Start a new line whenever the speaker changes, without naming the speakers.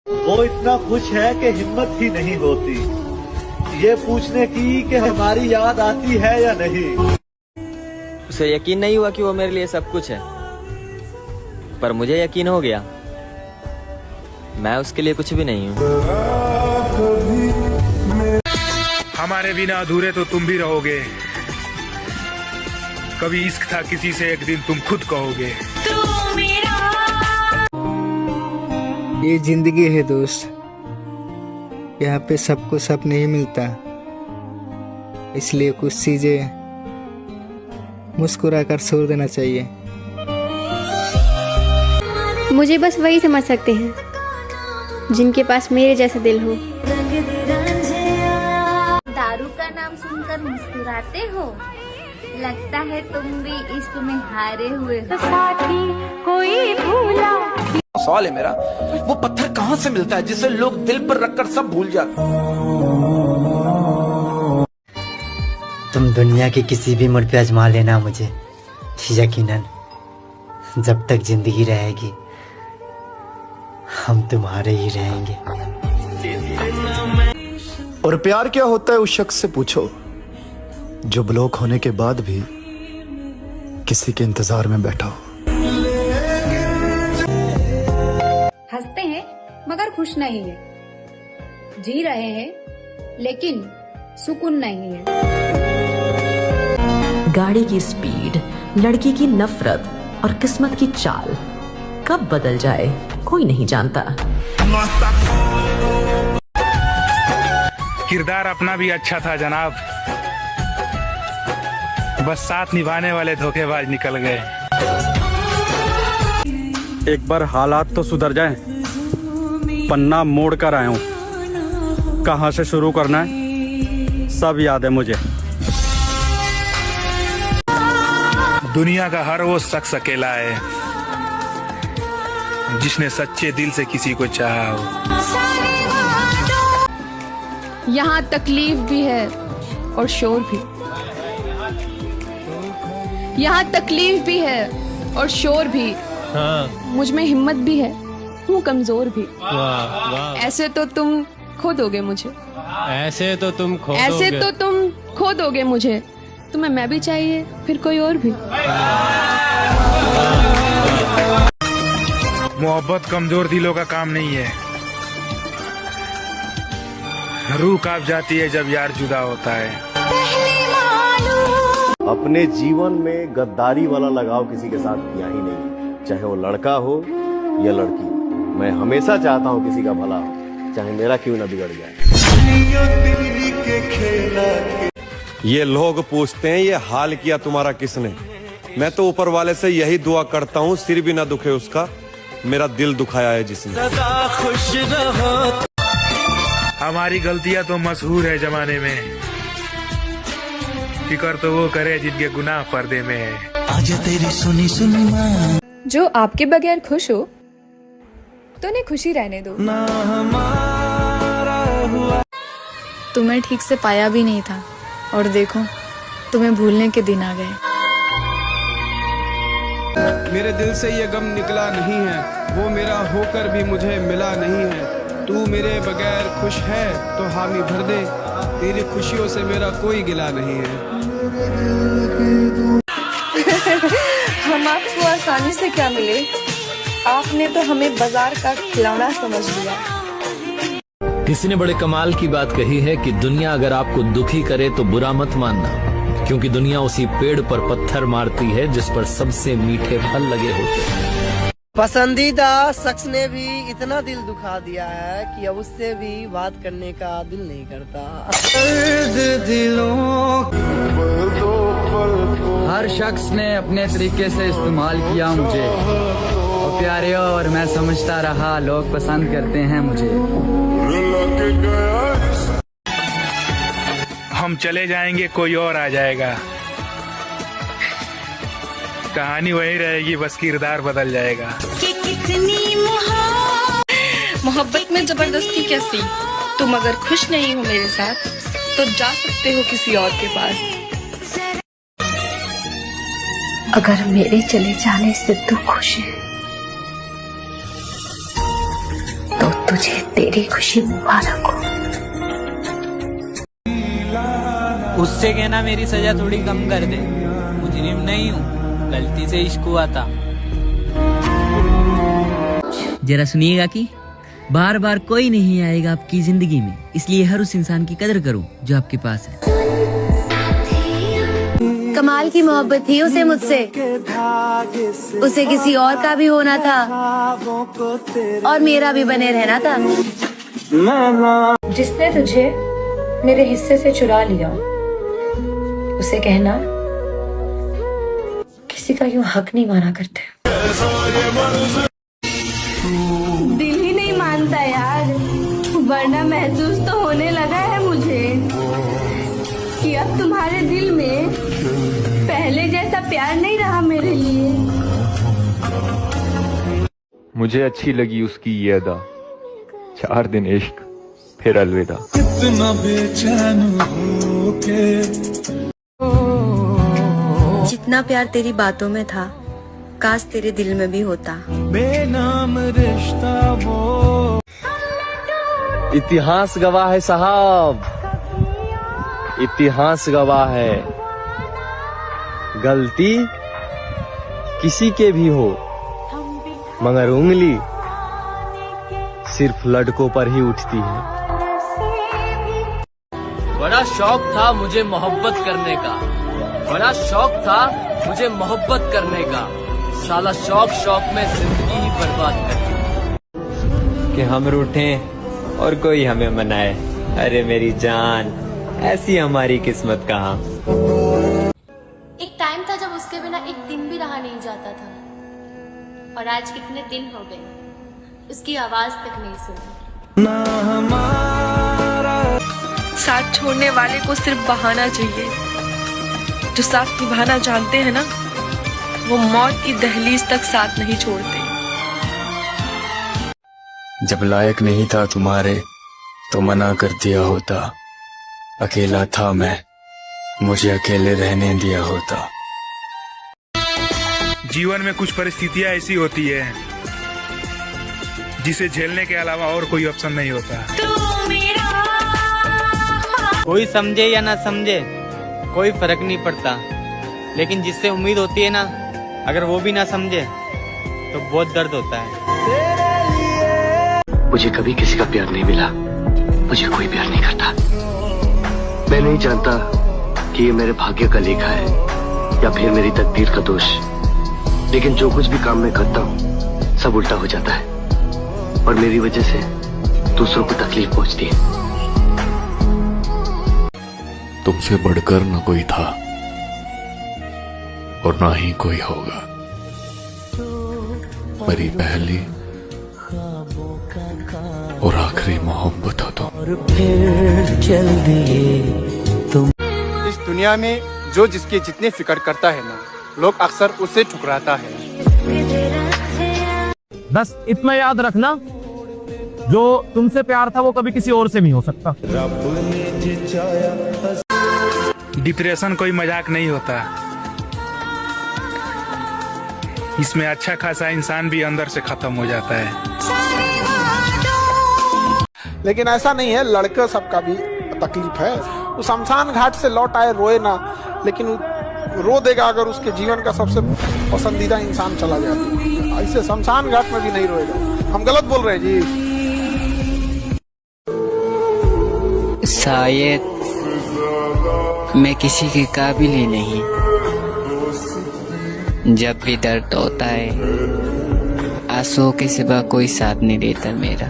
वो इतना खुश है कि हिम्मत ही नहीं होती ये पूछने की कि हमारी याद आती है या नहीं।
उसे यकीन नहीं हुआ कि वो मेरे लिए सब कुछ है, पर मुझे यकीन हो गया मैं उसके लिए कुछ भी नहीं हूँ।
हमारे बिना अधूरे तो तुम भी रहोगे, कभी इश्क था किसी से एक दिन तुम खुद कहोगे।
ये जिंदगी है दोस्त, यहाँ पे सबको सब नहीं मिलता, इसलिए कुछ चीजें मुस्कुरा कर छोड़ देना चाहिए।
मुझे बस वही समझ सकते हैं जिनके पास मेरे जैसा दिल हो।
दारू का नाम सुनकर मुस्कुराते हो, लगता है तुम भी इश्क में हारे हुए हो। साथी कोई भूला।
सवाल है मेरा, वो पत्थर कहाँ से मिलता है जिसे लोग दिल पर रखकर सब भूल जाते हैं?
तुम दुनिया के किसी भी मोड़ पे आजमा लेना मुझे, यकीनन जब तक जिंदगी रहेगी हम तुम्हारे ही रहेंगे।
और प्यार क्या होता है उस शख्स से पूछो जो ब्लॉक होने के बाद भी किसी के इंतजार में बैठा हो।
हंसते हैं मगर खुश नहीं है, जी रहे हैं लेकिन सुकून नहीं है।
गाड़ी की स्पीड, लड़की की नफरत और किस्मत की चाल कब बदल जाए कोई नहीं जानता।
किरदार अपना भी अच्छा था जनाब, बस साथ निभाने वाले धोखेबाज निकल गए।
एक बार हालात तो सुधर जाएं, पन्ना मोड़ कर आया हूं, कहां से शुरू करना है सब याद है मुझे।
दुनिया का हर वो शख्स अकेला है जिसने सच्चे दिल से किसी को चाहा हो।
यहाँ तकलीफ भी है और शोर भी, यहाँ तकलीफ भी है और शोर भी। हाँ। मुझ में हिम्मत भी है, हूँ कमजोर भी।
वाह, वाह।
ऐसे तो तुम खो दोगे मुझे,
ऐसे तो तुम
खो दोगे मुझे। तुम्हें मैं भी चाहिए, फिर कोई और भी।
मोहब्बत कमजोर दिलों का काम नहीं है, रूह कांप जाती है जब यार जुदा होता है।
अपने जीवन में गद्दारी वाला लगाव किसी के साथ किया ही नहीं, चाहे वो लड़का हो या लड़की। मैं हमेशा चाहता हूँ किसी का भला हो, चाहे मेरा क्यों ना बिगड़ जाए।
ये लोग पूछते हैं ये हाल किया तुम्हारा किसने, मैं तो ऊपर वाले से यही दुआ करता हूँ सिर भी ना दुखे उसका, मेरा दिल दुखाया है जिसने।
खुश रहो। हमारी गलतियां तो मशहूर है जमाने में, फिक्र तो वो करे जिनके गुनाह पर्दे में है।
आजा तेरी सुनी सुनी माँ।
जो आपके बगैर खुश हो तो उन्हें खुशी रहने दो।
तुम्हें ठीक से पाया भी नहीं था और देखो तुम्हें भूलने के दिन आ गए।
मेरे दिल से ये गम निकला नहीं है, वो मेरा होकर भी मुझे मिला नहीं है। तू मेरे बगैर खुश है तो हामी भर दे, तेरी खुशियों से मेरा कोई गिला नहीं है।
हम आपको आसानी से क्या मिले, आपने तो हमें बाजार का खिलौना समझ लिया।
किसी ने बड़े कमाल की बात कही है कि दुनिया अगर आपको दुखी करे तो बुरा मत मानना, क्योंकि दुनिया उसी पेड़ पर पत्थर मारती है जिस पर सबसे मीठे फल लगे होते हैं।
पसंदीदा शख्स ने भी इतना दिल दुखा दिया है कि अब उससे भी बात करने का दिल नहीं करता।
हर शख्स ने अपने तरीके से इस्तेमाल किया मुझे, और प्यारे और मैं समझता रहा लोग पसंद करते हैं मुझे।
हम चले जाएंगे कोई और आ जाएगा, कहानी वही रहेगी बस किरदार बदल जाएगा।
कि कितनी मोहब्बत में जबरदस्ती कैसी, तुम अगर खुश नहीं हो मेरे साथ तो जा सकते हो किसी और के पास।
अगर मेरे चले जाने से तू खुश है तो
तुझे तेरी खुशी मुबारक हो।
उससे कहना मेरी सजा थोड़ी कम कर दे, मुजरिम नहीं हूँ, गलती से इश्क हुआ था।
जरा सुनिएगा कि बार बार कोई नहीं आएगा आपकी जिंदगी में, इसलिए हर उस इंसान की कदर करो जो आपके पास है।
कमाल की मोहब्बत थी उसे मुझसे, उसे किसी और का भी होना था और मेरा भी बने रहना था।
जिसने तुझे मेरे हिस्से से चुरा लिया, उसे कहना किसी का यूं हक नहीं माना करते।
दिल ही नहीं मानता यार, वरना महसूस तो होने लगा है मुझे कि अब तुम्हारे दिल में पहले जैसा प्यार नहीं रहा मेरे लिए।
मुझे अच्छी लगी उसकी ये अदा, 4 दिन इश्क फिर अलविदा।
कितना बेचैन हो के
जितना प्यार तेरी बातों में था, काश तेरे दिल में भी होता।
बेनाम रिश्ता वो
इतिहास गवाह है साहब, इतिहास गवाह है। गलती किसी के भी हो, मगर उंगली सिर्फ लड़कों पर ही उठती है।
बड़ा शौक था मुझे मोहब्बत करने का, बड़ा शौक था मुझे मोहब्बत करने का, साला शौक में जिंदगी ही बर्बाद कर दी।
कि हम रूठें और कोई हमें मनाए, अरे मेरी जान ऐसी हमारी किस्मत कहाँ।
एक टाइम था जब उसके बिना एक दिन भी रहा नहीं जाता था, और आज कितने दिन हो गए उसकी आवाज तक नहीं सुनी।
साथ छोड़ने वाले को सिर्फ बहाना चाहिए, जो साथ निभाना जानते हैं ना, वो मौत की दहलीज तक साथ नहीं छोड़ते।
जब लायक नहीं था तुम्हारे तो मना कर दिया होता, अकेला था मैं, मुझे अकेले रहने दिया होता।
जीवन में कुछ परिस्थितियां ऐसी होती है जिसे झेलने के अलावा और कोई ऑप्शन नहीं होता।
कोई समझे या ना समझे कोई फर्क नहीं पड़ता, लेकिन जिससे उम्मीद होती है ना, अगर वो भी ना समझे तो बहुत दर्द होता है।
मुझे कभी किसी का प्यार नहीं मिला, मुझे कोई प्यार नहीं करता। मैं नहीं जानता कि ये मेरे भाग्य का लेखा है या फिर मेरी तकदीर का दोष, लेकिन जो कुछ भी काम मैं करता हूँ सब उल्टा हो जाता है और मेरी वजह से दूसरों को तकलीफ पहुंचती है।
तुमसे बढ़कर न कोई था और ना ही कोई होगा, मेरी पहली और आखिरी मोहब्बत हो तुम।
इस दुनिया में जो जिसके जितने फिक्र करता है ना, लोग अक्सर उसे ठुकराता है।
बस इतना याद रखना, जो तुमसे प्यार था वो कभी किसी और से नहीं हो सकता।
डिप्रेशन कोई मजाक नहीं होता, इसमें अच्छा खासा इंसान भी अंदर से खत्म हो जाता है।
लेकिन ऐसा नहीं है, लड़का सबका भी तकलीफ है। वो शमशान घाट से लौट आए रोए ना, लेकिन रो देगा अगर उसके जीवन का सबसे पसंदीदा इंसान चला जाए। ऐसे शमशान घाट में भी नहीं रोएगा। हम गलत बोल रहे हैं जी?
शायद मैं किसी के काबिल ही नहीं। जब भी दर्द होता है, आंसुओं के सिवा कोई साथ नहीं देता मेरा।